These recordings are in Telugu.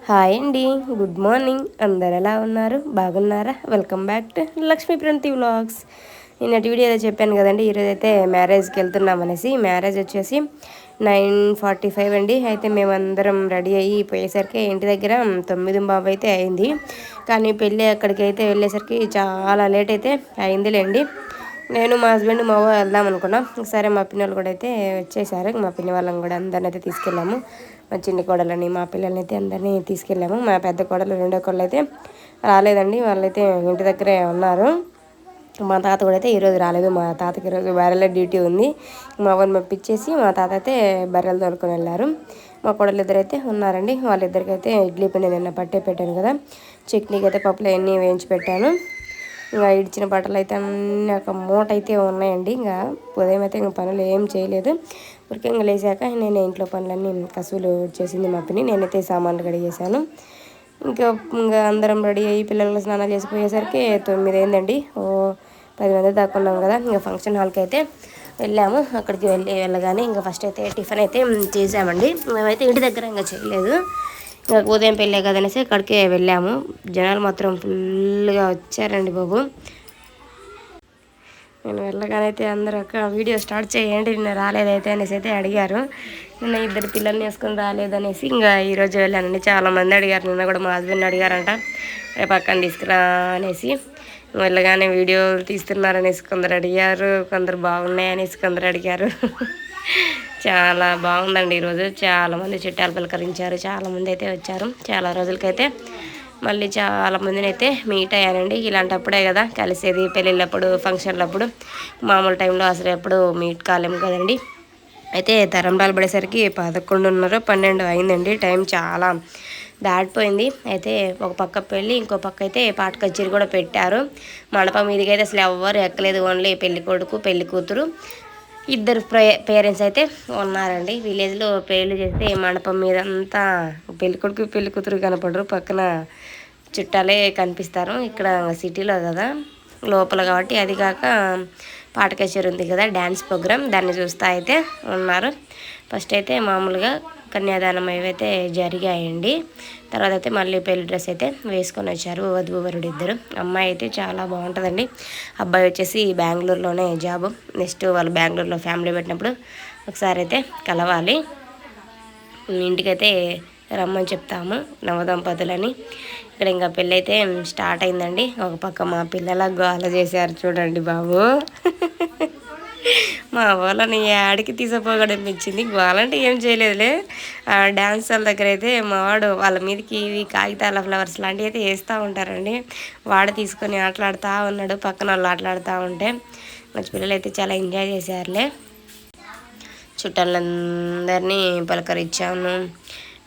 హాయ్ అండి, గుడ్ మార్నింగ్. అందరు ఎలా ఉన్నారు? బాగున్నారా? Welcome back to Lakshmi Pranathi vlogs. నిన్నటి వీడియోలో చెప్పాను కదండి, ఈరోజు అయితే మ్యారేజ్కి వెళ్తున్నామనేసి. మ్యారేజ్ వచ్చేసి 9:45 అండి. అయితే మేమందరం రెడీ అయ్యి పోయేసరికి ఇంటి దగ్గర 9:15 అయితే అయింది. కానీ పెళ్ళి అక్కడికి అయితే వెళ్ళేసరికి చాలా లేట్ అయితే అయిందిలేండి. నేను మా హస్బెండ్ మా వెళ్దాం అనుకున్నాం. సరే మా పిల్లలు కూడా అయితే వచ్చేసారు. మా పిన్ని వాళ్ళని కూడా అందరిని అయితే తీసుకెళ్ళాము. మా చిన్న కోడలని మా పిల్లల్ని అయితే అందరినీ తీసుకెళ్ళాము. మా పెద్ద కోడలు రెండో కోడలు అయితే రాలేదండి, వాళ్ళైతే ఇంటి దగ్గరే ఉన్నారు. మా తాత కూడా అయితే ఈరోజు రాలేదు. మా తాతకి ఈరోజు బర్రెల డ్యూటీ ఉంది. మా అవ్వని పంపించేసి మా తాత అయితే బర్రెలు తోలుకొని వెళ్ళారు. మా కోడలు ఇద్దరు అయితే ఉన్నారండి. వాళ్ళిద్దరికైతే ఇడ్లీ పిండి నిన్న పట్టే పెట్టాను కదా, చట్నీకి అయితే పప్పులు అన్నీ వేయించి పెట్టాను. ఇంకా ఇడిచిన బట్టలు అయితే అన్నీ ఒక మూట అయితే ఉన్నాయండి. ఇంకా ఉదయం అయితే ఇంకా పనులు ఏం చేయలేదు. ఊరికే ఇంకా లేచాక నేను ఇంట్లో పనులన్నీ కసువులు చేసింది మా పిన్ని. నేనైతే సామాన్లు కడిగేసాను. ఇంకా అందరం రెడీ అయ్యి పిల్లలు స్నానాలు చేసిపోయేసరికి 9 అయిందండి. 10 మంది దాకా ఉన్నాం కదా. ఇంకా ఫంక్షన్ హాల్కి అయితే వెళ్ళాము. అక్కడికి వెళ్ళగానే ఇంకా ఫస్ట్ అయితే టిఫిన్ అయితే చేసామండి. మేమైతే ఇంటి దగ్గర ఇంకా చేయలేదు. ఇంకా ఉదయం పెళ్ళే కదనేసి అక్కడికే వెళ్ళాము. జనాలు మాత్రం ఫుల్గా వచ్చారండి బాబు. నేను వెళ్ళగానైతే అందరూ ఒక వీడియో స్టార్ట్ చేయండి, నిన్న రాలేదైతే అనేసి అయితే అడిగారు. నిన్న ఇద్దరు పిల్లల్ని వేసుకొని రాలేదనేసి ఇంకా ఈరోజు వెళ్ళానండి. చాలామంది అడిగారు. నిన్న కూడా మా హస్బెండ్ అడిగారంట, రేపు పక్కన తీసుకురా అనేసి. వెళ్ళగానే వీడియోలు తీస్తున్నారనేసి కొందరు అడిగారు, కొందరు బాగున్నాయనేసి కొందరు అడిగారు. చాలా బాగుందండి ఈరోజు. చాలామంది చుట్టాలు పలకరించారు, చాలామంది అయితే వచ్చారు. చాలా రోజులకైతే మళ్ళీ చాలామందిని అయితే మీట్ అయ్యానండి. ఇలాంటప్పుడే కదా కలిసేది, పెళ్ళిళ్ళప్పుడు ఫంక్షన్లప్పుడు. మామూలు టైంలో అసలు ఎప్పుడు మీట్ కాలేము కదండి. అయితే తరంబాలు పడేసరికి 11:30 12 అయిందండి. టైం చాలా దాటిపోయింది. అయితే ఒక పక్క పెళ్ళి, ఇంకో పక్క అయితే పాట కచేరీ కూడా పెట్టారు. మండపం మీదకి అయితే అసలు ఎవ్వరు ఎక్కలేదు. ఓన్లీ పెళ్లి కొడుకు పెళ్లి కూతురు ఇద్దరు పేరెంట్స్ అయితే ఉన్నారండి. విలేజ్లో పెళ్ళి చేస్తే మండపం మీద అంతా పెళ్లి కొడుకు పెళ్లి కూతురు కనపడరు, పక్కన చుట్టాలే కనిపిస్తారు. ఇక్కడ సిటీలో కదా, లోపల కాబట్టి. అది కాక పాట కచేరీ ఉంది కదా, డ్యాన్స్ ప్రోగ్రామ్, దాన్ని చూస్తూ అయితే ఉన్నారు. ఫస్ట్ అయితే మామూలుగా కన్యాదానం ఏవైతే జరిగాయండి. తర్వాత అయితే మళ్ళీ పెళ్లి డ్రెస్ అయితే వేసుకొని వచ్చారు వధువరుడు ఇద్దరు. అమ్మాయి అయితే చాలా బాగుంటుందండి. అబ్బాయి వచ్చేసి బెంగళూరులోనే జాబు. నెక్స్ట్ వాళ్ళు బెంగళూరులో ఫ్యామిలీ పెట్టినప్పుడు ఒకసారి అయితే కలవాలి. ఇంటికైతే రమ్మని చెప్తాము నవదంపతులని. ఇక్కడ ఇంకా పెళ్ళి అయితే స్టార్ట్ అయిందండి. ఒక పక్క మా పిల్లల గోల చేశారు చూడండి బాబు. మా వాళ్ళని యాడికి తీసుకోపోగడనిపించింది. గోలంటే ఏం చేయలేదులే. డ్యాన్స్ వాళ్ళ దగ్గర అయితే మా వాడు వాళ్ళ మీదకి ఇవి కాగితాల ఫ్లవర్స్ లాంటివి అయితే వేస్తూ ఉంటారండి. వాడు తీసుకొని ఆటలాడుతూ ఉన్నాడు, పక్కన వాళ్ళు ఆటలాడుతూ ఉంటే. మంచి పిల్లలు అయితే చాలా ఎంజాయ్ చేశారులే. చుట్టాలందరినీ పలకరించాను.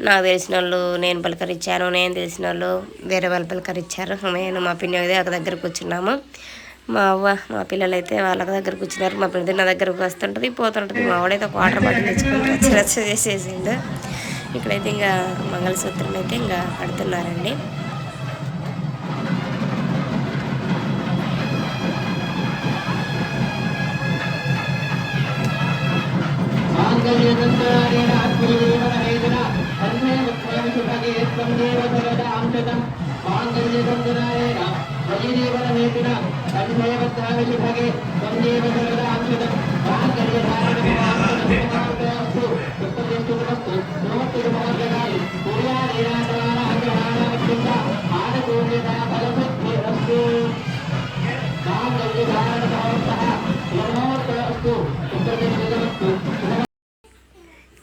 నాకు తెలిసిన వాళ్ళు నేను పలకరించాను, నేను తెలిసిన వాళ్ళు వేరే వాళ్ళు పలకరించారు. నేను మా పిన్ని అయితే ఒక దగ్గర కూర్చున్నాము. మా అవ్వ మా పిల్లలు అయితే వాళ్ళ దగ్గర కూర్చున్నారు. మా పిల్లలు నా దగ్గరకు వస్తుంటుంది పోతుంటుంది. మా వాడైతే ఒక వాటర్ బాటిల్ తెచ్చుకొని రచ్చ చేసేసిండు. ఇక్కడైతే ఇంకా మంగళసూత్రం అయితే ఇంకా కడుతున్నారండి.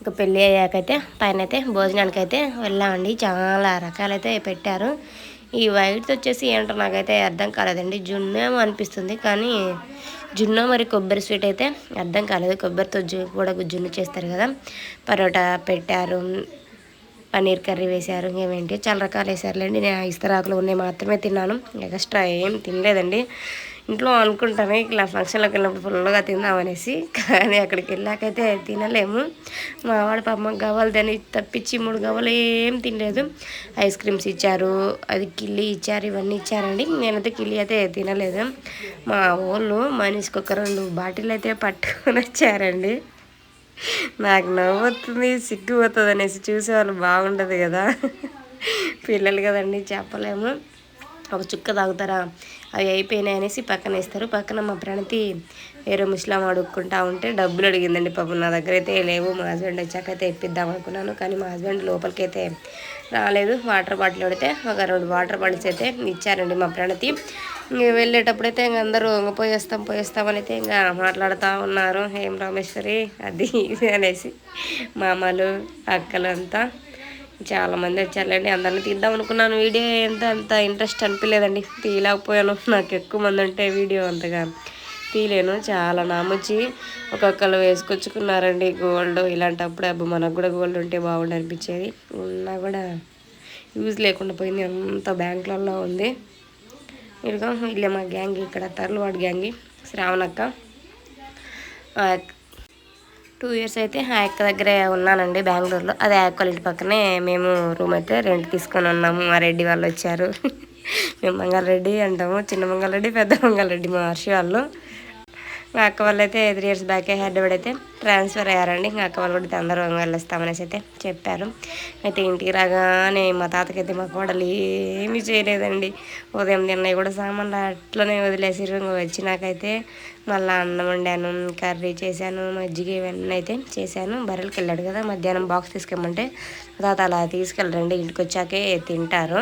ఇంకా పెళ్ళి అయ్యాకైతే పైన అయితే భోజనానికి అయితే వెళ్ళామండి. చాలా రకాలైతే పెట్టారు. ఈ వైట్ వచ్చేసి ఏంటో నాకైతే అర్థం కాలేదండి. జున్నేమో అనిపిస్తుంది, కానీ జున్ను మరి కొబ్బరి స్వీట్ అయితే అర్థం కాలేదు. కొబ్బరితో కూడా జున్ను చేస్తారు కదా. పరోటా పెట్టారు, పన్నీర్ కర్రీ వేశారు, ఏమేంటి చాలా రకాలు వేసారులేండి. నేను ఇస్తరాకులు ఉన్నాయి మాత్రమే తిన్నాను, ఎక్స్ట్రా ఏం తినలేదండి. ఇంట్లో అనుకుంటాను ఇలా ఫంక్షన్లోకి వెళ్ళినప్పుడు ఫుల్గా తిందామనేసి, కానీ అక్కడికి వెళ్ళాకైతే తినలేము. మా వాడు పాపం గవ్వలు దాన్ని తప్పించి 3 గవ్వలు ఏం తినలేదు. ఐస్ క్రీమ్స్ ఇచ్చారు, అది కిల్లి ఇచ్చారు, ఇవన్నీ ఇచ్చారండి. నేనైతే కిల్లి అయితే తినలేదు. మా వాళ్ళు మనిషికి ఒక 2 బాటిల్ అయితే పట్టుకొని వచ్చారండి. నాకు నవ్వుతుంది, సిగ్గు పోతుంది అనేసి చూసేవాళ్ళు బాగుంటుంది కదా. పిల్లలు కదండి చెప్పలేము. ఒక చుక్క తాగుతారా, అవి అయిపోయినాయి అనేసి పక్కన వేస్తారు. పక్కన మా ప్రణతి వేరే ముస్లాం అడుక్కుంటా ఉంటే డబ్బులు అడిగిందండి. పాపం నా దగ్గర అయితే లేవు. మా హస్బెండ్ వచ్చాకైతే ఇప్పిద్దాం అనుకున్నాను, కానీ మా హస్బెండ్ లోపలికైతే రాలేదు. వాటర్ బాటిల్ పెడితే ఒక 2 వాటర్ బాటిల్స్ అయితే ఇచ్చారండి మా ప్రణతి. ఇంక వెళ్ళేటప్పుడైతే ఇంక అందరూ ఇంక పోయేస్తామని అయితే ఇంకా మాట్లాడుతూ ఉన్నారు. ఏం రామేశ్వరి అది ఇది అనేసి మామలు అక్కలు అంతా చాలామంది వచ్చారండి. అందరిని తీద్దాం అనుకున్నాను. వీడియో అంత ఇంట్రెస్ట్ అనిపించలేదండి, తీయలేకపోయాను. నాకు ఎక్కువ మంది ఉంటే వీడియో అంతగా తీయలేను. చాలా నామొచ్చి ఒక్కొక్కరు వేసుకొచ్చుకున్నారండి గోల్డ్. ఇలాంటప్పుడు అబ్బా మనకు కూడా గోల్డ్ ఉంటే బాగుండు అనిపించేది. ఉన్నా కూడా యూజ్ లేకుండా పోయింది, అంత బ్యాంకులలో ఉంది. ఇదిగో ఇల్లే మా గ్యాంగ్, ఇక్కడ తర్లువాడు గ్యాంగి శ్రావణక్క. 2 years అయితే ఆ అక్క దగ్గరే ఉన్నానండి బెంగళూరులో. అదే ఆ అక్క ఇంటి పక్కనే మేము రూమ్ అయితే రెంట్ తీసుకొని ఉన్నాము. మా రెడ్డి వాళ్ళు వచ్చారు. మేము మంగళరెడ్డి అంటాము, చిన్న మంగళరెడ్డి పెద్ద మంగళరెడ్డి మా హర్షి వాళ్ళు. మా అక్క వాళ్ళు అయితే 3 years బ్యాకే హైదరాబాద్ అయితే ట్రాన్స్ఫర్ అయ్యారండి. ఇంకా అక్క వాళ్ళు కూడా అందరూ వెళ్ళొస్తామనేసి అయితే చెప్పారు. అయితే ఇంటికి రాగానే మా తాతకైతే మా కోడలు ఏమీ చేయలేదండి. ఉదయం తిన్నవి కూడా సామాన్లు అట్లనే వదిలేసిర్రు. ఇంకా వచ్చినాకైతే మళ్ళీ అన్నం వండాను, కర్రీ చేశాను, మజ్జిగ ఇవన్నీ అయితే చేశాను. బర్రెలకి వెళ్ళాడు కదా, మధ్యాహ్నం బాక్స్ తీసుకెళ్ళమంటే తాత అలా తీసుకెళ్ళరండి, ఇంటికి వచ్చాకే తింటారు.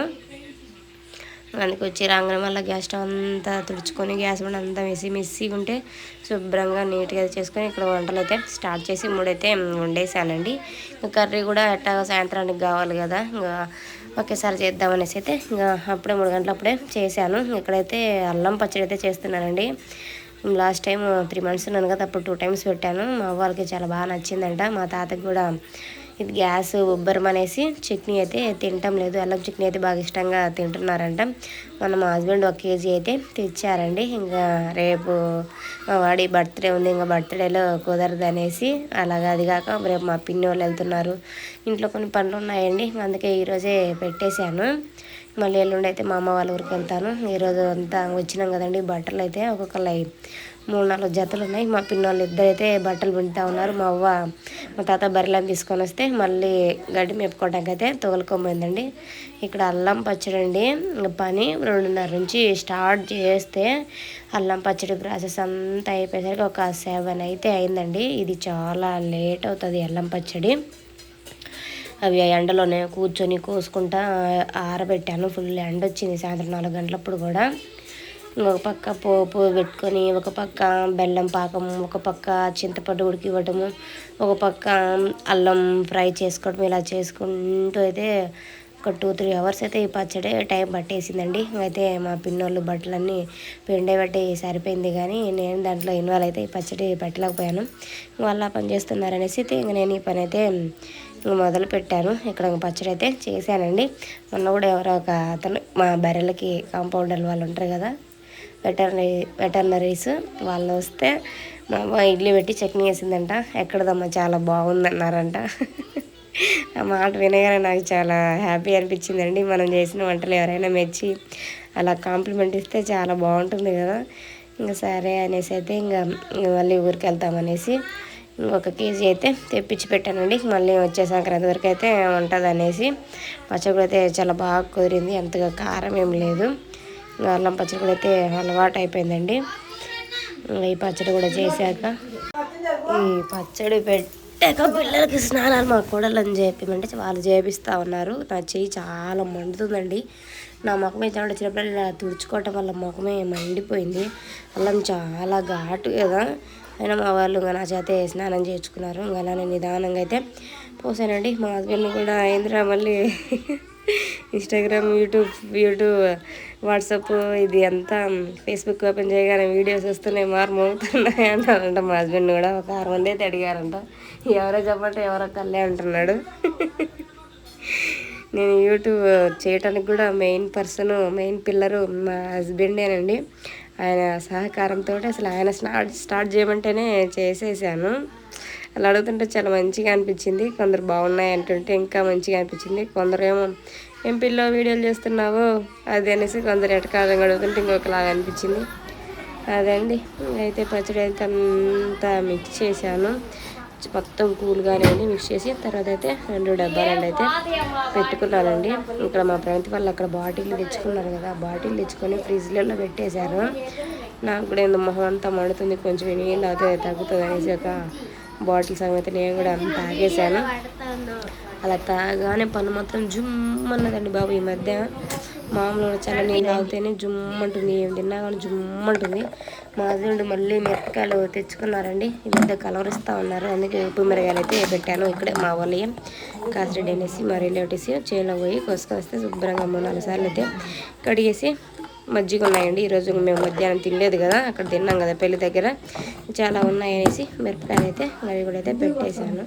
అందుకు వచ్చి రాగానే మళ్ళీ గ్యాస్ స్టవ్ అంతా తుడుచుకొని గ్యాస్ బండ అంతా మెస్సీగా ఉంటే శుభ్రంగా నీట్గా చేసుకొని ఇక్కడ వంటలు అయితే స్టార్ట్ చేసి 3 అయితే వండేసానండి. కర్రీ కూడా ఎట్టాగా సాయంత్రానికి కావాలి కదా, ఇంకా ఒకేసారి చేద్దామనేసి అయితే ఇంకా అప్పుడే 3 గంటలప్పుడే చేశాను. ఇక్కడైతే అల్లం పచ్చడి అయితే చేస్తున్నానండి. లాస్ట్ టైం 3 months ఉన్నాను కదా, అప్పుడు 2 times పెట్టాను. మా వాళ్ళకి చాలా బాగా నచ్చిందంట. మా తాతకి కూడా ఇది గ్యాస్ ఉబ్బరమనేసి చట్నీ అయితే తినటం లేదు. అల్లం చట్నీ అయితే బాగా ఇష్టంగా తింటున్నారంట. మన మా హస్బెండ్ 1 kg అయితే తెచ్చారండి. ఇంకా రేపు మా వాడి బర్త్డే ఉంది, ఇంకా బర్త్డేలో కుదరదు అనేసి అలాగా. అది కాక రేపు మా పిన్ని వాళ్ళు వెళ్తున్నారు, ఇంట్లో కొన్ని పనులు ఉన్నాయండి, అందుకే ఈరోజే పెట్టేశాను. మళ్ళీ ఎల్లుండి అయితే మా అమ్మ వాళ్ళ ఊరికి వెళ్తాను. ఈరోజు అంతా వచ్చినాం కదండి, బట్టలు అయితే ఒక్కొక్కరు 3-4 జతలు ఉన్నాయి. మా పిన్నోళ్ళు ఇద్దరైతే బట్టలు పిండుతూ ఉన్నారు. మా తాత బర్రెలను తీసుకొని వస్తే మళ్ళీ గడ్డి మేపుకోవడానికి అయితే తోలుకోపోయిందండి. ఇక్కడ అల్లం పచ్చడి అండి, పని 2:30 నుంచి స్టార్ట్ చేస్తే అల్లం పచ్చడి ప్రాసెస్ అంతా అయిపోయేసరికి ఒక 7 అయితే అయిందండి. ఇది చాలా లేట్ అవుతుంది అల్లం పచ్చడి. అవి ఎండలోనే కూర్చొని కోసుకుంటా ఆరబెట్టాను. ఫుల్ ఎండ వచ్చింది సాయంత్రం 4 గంటలప్పుడు కూడా. ఇంకొక పక్క పోపు పెట్టుకొని, ఒక పక్క బెల్లం పాకం, ఒక పక్క చింతపండు ఉడికివ్వటము, ఒక పక్క అల్లం ఫ్రై చేసుకోవడం, ఇలా చేసుకుంటూ అయితే ఒక 2-3 hours అయితే ఈ పచ్చడి టైం పట్టేసిందండి. అయితే మా పిన్నోళ్ళు బట్టలన్నీ పిండబట్టి సరిపోయింది, కానీ నేను దాంట్లో ఇన్వాల్వ్ అయితే ఈ పచ్చడి పెట్టలేకపోయాను. వాళ్ళ పని చేస్తున్నారనేసి అయితే ఇంక నేను ఈ పని అయితే మొదలు పెట్టాను. ఇక్కడ పచ్చడి అయితే చేశానండి. మొన్న కూడా ఎవరో ఒక అతను మా బర్రెలకి కాంపౌండర్ వాళ్ళు ఉంటారు కదా, వెటర్నరీస్ వాళ్ళు వస్తే మా అమ్మ ఇడ్లీ పెట్టి చట్నీ వేసిందంట. ఎక్కడదమ్మా చాలా బాగుందన్నారంట. ఆ మాట వినగానే నాకు చాలా హ్యాపీ అనిపించిందండి. మనం చేసిన వంటలు ఎవరైనా మెచ్చి అలా కాంప్లిమెంట్ ఇస్తే చాలా బాగుంటుంది కదా. ఇంకా సరే అనేసి అయితే ఇంకా మళ్ళీ ఊరికి వెళ్తామనేసి 1 kg అయితే తెప్పించి పెట్టానండి. మళ్ళీ వచ్చే సంక్రాంతి వరకు అయితే ఉంటుంది అనేసి. పచ్చడి అయితే చాలా బాగా కుదిరింది, అంతగా కారం ఏం లేదు. అల్లం పచ్చడి కూడా అయితే అలవాటు అయిపోయిందండి. ఈ పచ్చడి కూడా చేశాక ఈ పచ్చడి పెట్టాక పిల్లలకి స్నానాలు మా కోడళ్ళని చేపిమంటే వాళ్ళు చేపిస్తూ ఉన్నారు. నా చెయ్యి చాలా మండుతుందండి. నా ముఖం అయితే వచ్చినప్పుడు ఇలా తుడుచుకోవటం వల్ల ముఖమే మండిపోయింది. అల్లం చాలా ఘాటు కదా, అయినా మా వాళ్ళు ఇంకా నా చేతే స్నానం చేయించుకున్నారు. ఇంకా అలా నేను నిదానంగా అయితే పోసానండి. మా హస్బెండ్ కూడా అయిందిరా మళ్ళీ ఇన్స్టాగ్రామ్, యూట్యూబ్, వాట్సాప్ ఇది అంతా ఫేస్బుక్ ఓపెన్ చేయగానే వీడియోస్ వస్తున్నాయి, మోగుతున్నాయి అంటారంట. మా హస్బెండ్ కూడా ఒక 6 మంది అయితే అడిగారంట. ఎవరో చెప్పంటే ఎవరో కళ్ళే అంటున్నాడు. నేను యూట్యూబ్ చేయటానికి కూడా మెయిన్ పిల్లరు మా హస్బెండేనండి. ఆయన సహకారంతో అసలు ఆయన స్టార్ట్ చేయమంటేనే చేసేసాను. అలా అడుగుతుంటే చాలా మంచిగా అనిపించింది. కొందరు బాగున్నాయి అంటుంటే ఇంకా మంచిగా అనిపించింది. కొందరు ఏమో ఏం పిల్లో వీడియోలు చేస్తున్నావు అది అనేసి కొందరు ఎటకారంగా అడుగుతుంటే ఇంకొకలాగా అనిపించింది. అదే అండి. అయితే పచ్చడి అయితే అంతా మిక్స్ చేశాను. మొత్తం కూల్గానే మిక్స్ చేసి తర్వాత అయితే 2 డబ్బాలలో అయితే పెట్టుకున్నానండి. ఇక్కడ మా ప్రణతి వాళ్ళు అక్కడ బాటిల్ తెచ్చుకున్నారు కదా, బాటిల్ తెచ్చుకొని ఫ్రిడ్జ్లలో పెట్టేశారు. నాకు కూడా ఏందో మొహం అంతా మడుతుంది, కొంచెం నీళ్ళు అయితే తగ్గుతుంది అనేసి ఒక బాటిల్ సగం అయితే నేను కూడా అంత తాగేసాను. అలా తాగానే పన్ను మాత్రం జుమ్మన్నదండి బాబు. ఈ మధ్య మామూలు చల్ల నీళ్ళు తాగితేనే జుమ్మంటుంది, ఏం తిన్నా కానీ జుమ్మంటుంది. మా హస్బెండ్ మళ్ళీ మిరపకాయలు తెచ్చుకున్నారండి. ఈ మధ్య కలవరిస్తూ ఉన్నారు, అందుకే ఉప్పు మిరగాయలు అయితే పెట్టాను. ఇక్కడే మా వాళ్ళు కాసిరెడ్డి అనేసి మా రిలేటివ్స్ చేలో పోయి కోసుకొస్తే శుభ్రంగా 3-4 సార్లు అయితే కడిగేసి మజ్జిగ ఉన్నాయండి. ఈరోజు మేము మధ్యాహ్నం తినలేదు కదా, అక్కడ తిన్నాం కదా పెళ్లి దగ్గర, చాలా ఉన్నాయనేసి మిరపకాయలు అయితే అవి కూడా అయితే పెట్టేశాను.